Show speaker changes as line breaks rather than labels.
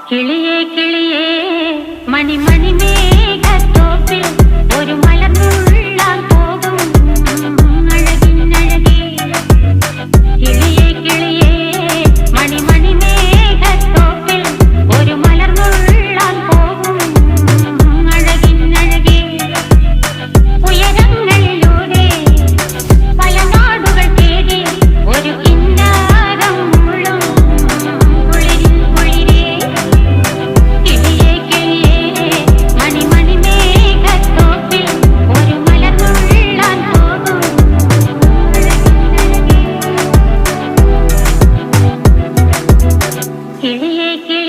കിളിയേ കിളിയേ മണിമണി മേഘത്തോപ്പിൽ ഒരു മലർന്നുള്ളാൻ പോകും അഴകിനഴകേ. കിളിയേ കിളിയേ മണിമണി മേഘത്തോപ്പിൽ ഒരു മലർന്നുള്ളാൻ പോകും അഴകിനഴകേ. ഉയരങ്ങളിലൂടെ പല നാടുകൾ തേടി ഒരു കിന്നാരം മുഴും കുളിരിൻ കുളിരേ. കിളിയേ കിളിയേ മണിമണി മേഘത്തോപ്പിൽ ഒരു മലർന്നുള്ളാൻ പോകും അഴകിനഴകേ. കിളിയേ കിളിയേ